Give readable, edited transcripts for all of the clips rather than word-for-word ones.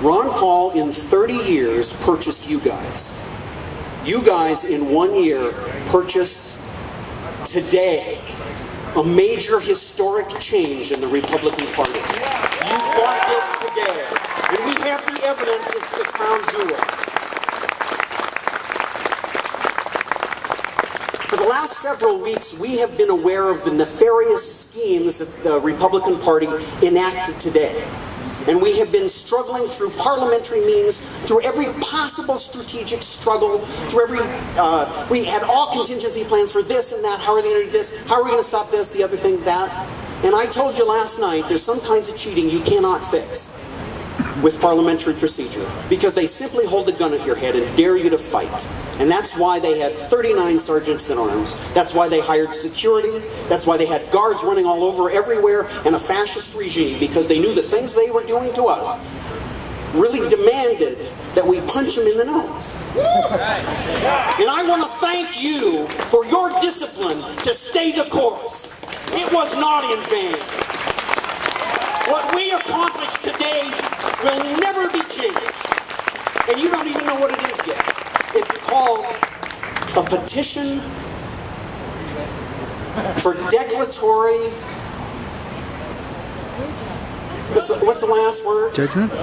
Ron Paul in 30 years purchased you guys. You guys in 1 year purchased today a major historic change in the Republican Party. You bought this today. And we have the evidence, it's the crown jewels. For the last several weeks, we have been aware of the nefarious schemes that the Republican Party enacted today. And we have been struggling through parliamentary means, through every possible strategic struggle, through every, we had all contingency plans for this and that. How are they going to do this? How are we going to stop this, the other thing, that? And I told you last night, there's some kinds of cheating you cannot fix with parliamentary procedure, because they simply hold a gun at your head and dare you to fight. And that's why they had 39 sergeants in arms. That's why they hired security. That's why they had guards running all over everywhere, and a fascist regime, because they knew the things they were doing to us really demanded that we punch them in the nose. And I want to thank you for your discipline to stay the course. It was not in vain. What we accomplished today will never be changed. And you don't even know what it is yet. It's called a petition for declaratory... What's the last word? Judgment?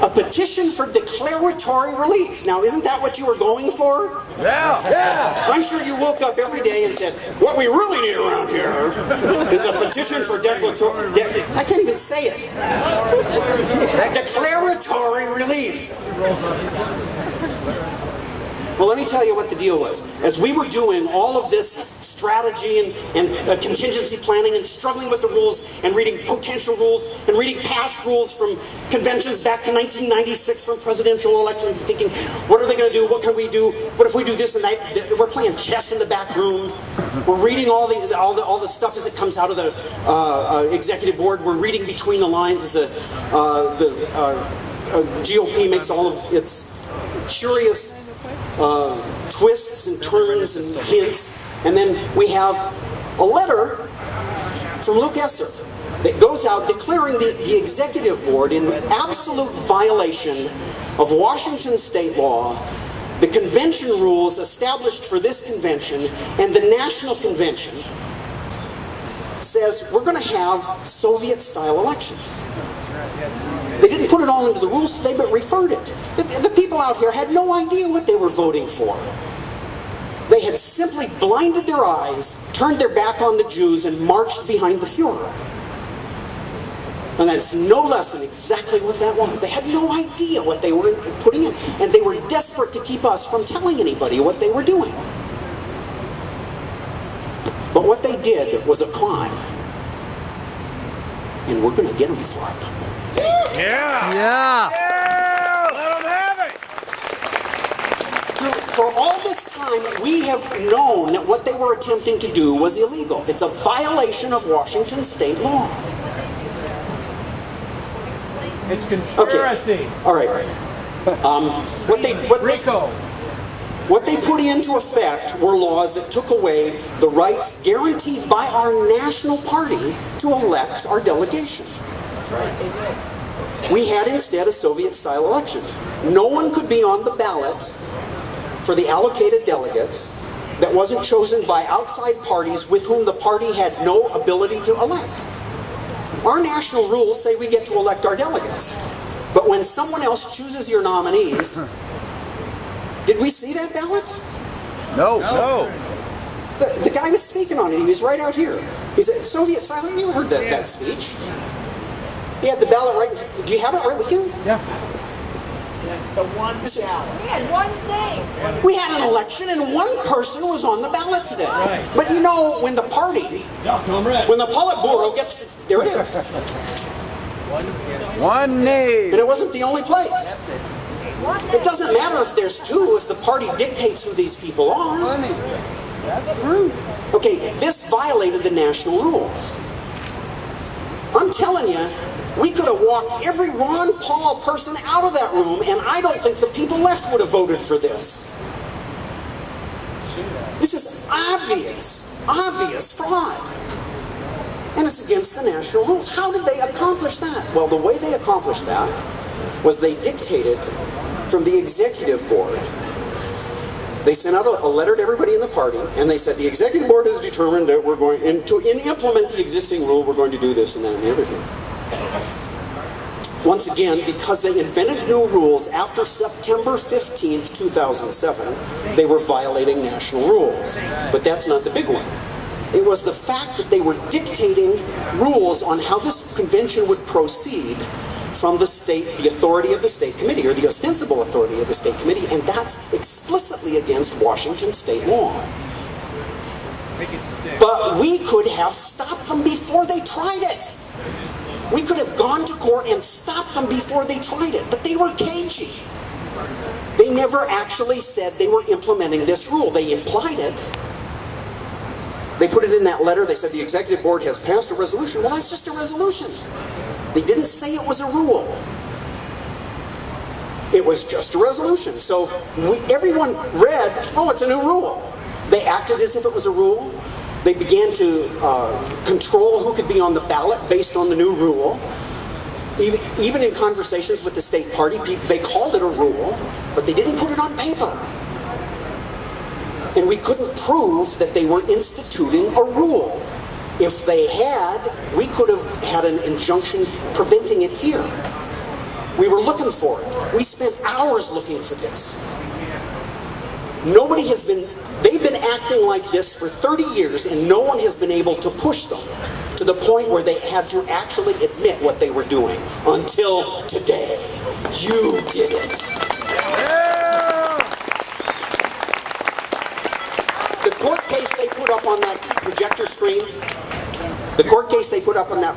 A petition for declaratory relief. Now, isn't that what you were going for? Yeah. I'm sure you woke up every day and said, what we really need around here is a petition for declaratory... I can't even say it. Declaratory relief. Well, let me tell you what the deal was. As we were doing all of this strategy and contingency planning and struggling with the rules and reading potential rules and reading past rules from conventions back to 1996 from presidential elections and thinking, what are they going to do? What can we do? What if we do this and that? We're playing chess in the back room. We're reading all the stuff as it comes out of the executive board. We're reading between the lines as the GOP makes all of its curious twists and turns and hints, and then we have a letter from Luke Esser that goes out declaring the executive board in absolute violation of Washington state law, the convention rules established for this convention, and the national convention says we're going to have Soviet-style elections. They didn't put it all into the rules today, but referred it. The people out here had no idea what they were voting for. They had simply blinded their eyes, turned their back on the Jews, and marched behind the Fuhrer. And that's no less than exactly what that was. They had no idea what they were putting in, and they were desperate to keep us from telling anybody what they were doing. But what they did was a crime. And we're going to get them for it. Yeah. Let them have it. For all this time, we have known that what they were attempting to do was illegal. It's a violation of Washington state law. It's conspiracy. Okay. All right. What they put into effect were laws that took away the rights guaranteed by our national party to elect our delegation. That's right, they did. We had instead a Soviet-style election. No one could be on the ballot for the allocated delegates that wasn't chosen by outside parties with whom the party had no ability to elect. Our national rules say we get to elect our delegates. But when someone else chooses your nominees, did we see that ballot? No. The guy was speaking on it. He was right out here. He said, Soviet-style, you heard that speech. He had the ballot right. Do you have it right with you? Yeah. The one ballot. We had one thing. We had an election and one person was on the ballot today. Right. But you know, when the party, when the Politburo gets, there it is. One name. And it wasn't the only place. It doesn't matter if there's two, if the party dictates who these people are. That's true. Okay, this violated the national rules. I'm telling you, we could have walked every Ron Paul person out of that room, and I don't think the people left would have voted for this. This is obvious fraud. And it's against the national rules. How did they accomplish that? Well, the way they accomplished that was they dictated from the executive board. They sent out a letter to everybody in the party, and they said, the executive board has determined that we're going, to implement the existing rule, we're going to do this and that and the other thing. Once again, because they invented new rules after September 15th, 2007, they were violating national rules. But that's not the big one. It was the fact that they were dictating rules on how this convention would proceed from the state, the authority of the state committee, or the ostensible authority of the state committee, and that's explicitly against Washington state law. But we could have stopped them before they tried it. We could have gone to court and stopped them before they tried it, but they were cagey. They never actually said they were implementing this rule. They implied it. They put it in that letter. They said the executive board has passed a resolution. Well, that's just a resolution. They didn't say it was a rule. It was just a resolution. So everyone read, oh, it's a new rule. They acted as if it was a rule. They began to control who could be on the ballot based on the new rule. Even in conversations with the state party, they called it a rule, but they didn't put it on paper. And we couldn't prove that they were instituting a rule. If they had, we could have had an injunction preventing it here. We were looking for it. We spent hours looking for this. Nobody has been, they've been acting like this for 30 years and no one has been able to push them to the point where they had to actually admit what they were doing. Until today. You did it. The court case they put up on that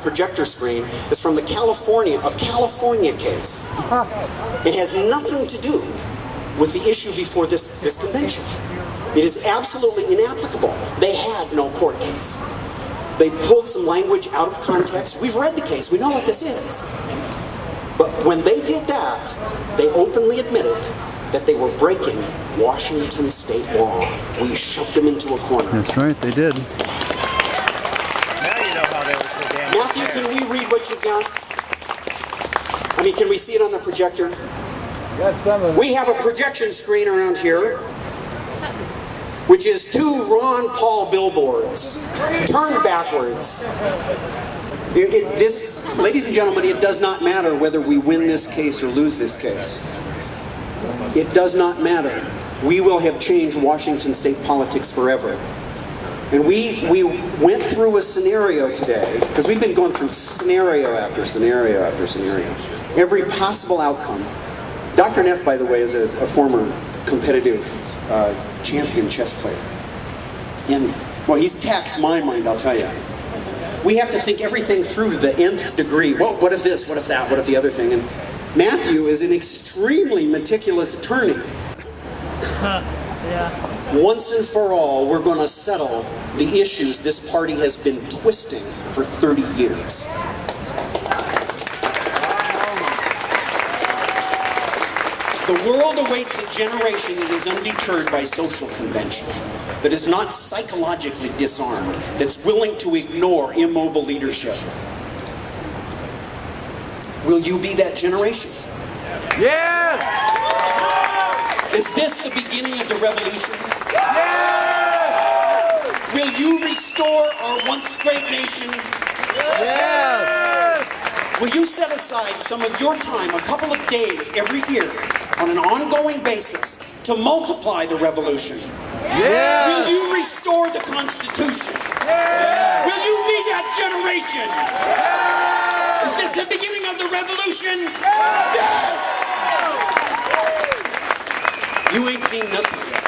projector screen, is from a California case. It has nothing to do with the issue before this convention. It is absolutely inapplicable. They had no court case. They pulled some language out of context. We've read the case. We know what this is. But when they did that, they openly admitted that they were breaking Washington state law. We shoved them into a corner. That's right, they did. Now you know how they were so damn Matthew, can we read what you've got? I mean, can we see it on the projector? got some of it. We have a projection screen around here, which is 2 Ron Paul billboards, turned backwards. Ladies and gentlemen, it does not matter whether we win this case or lose this case. It does not matter. We will have changed Washington state politics forever. And we went through a scenario today, because we've been going through scenario after scenario after scenario. Every possible outcome. Dr. Neff, by the way, is a former competitive champion chess player. And, well, he's taxed my mind, I'll tell you. We have to think everything through to the nth degree. Well, what if this, what if that, what if the other thing? And Matthew is an extremely meticulous attorney. Once and for all, we're going to settle the issues this party has been twisting for 30 years. The world awaits a generation that is undeterred by social convention, that is not psychologically disarmed, that's willing to ignore immobile leadership. Will you be that generation? Yes! Is this the beginning of the revolution? Yes! Will you restore our once great nation? Yes! Will you set aside some of your time, a couple of days every year, on an ongoing basis, to multiply the revolution? Yes! Will you restore the Constitution? Yes! Will you be that generation? Yes! Is this the beginning of the revolution? Yes! You ain't seen nothing yet.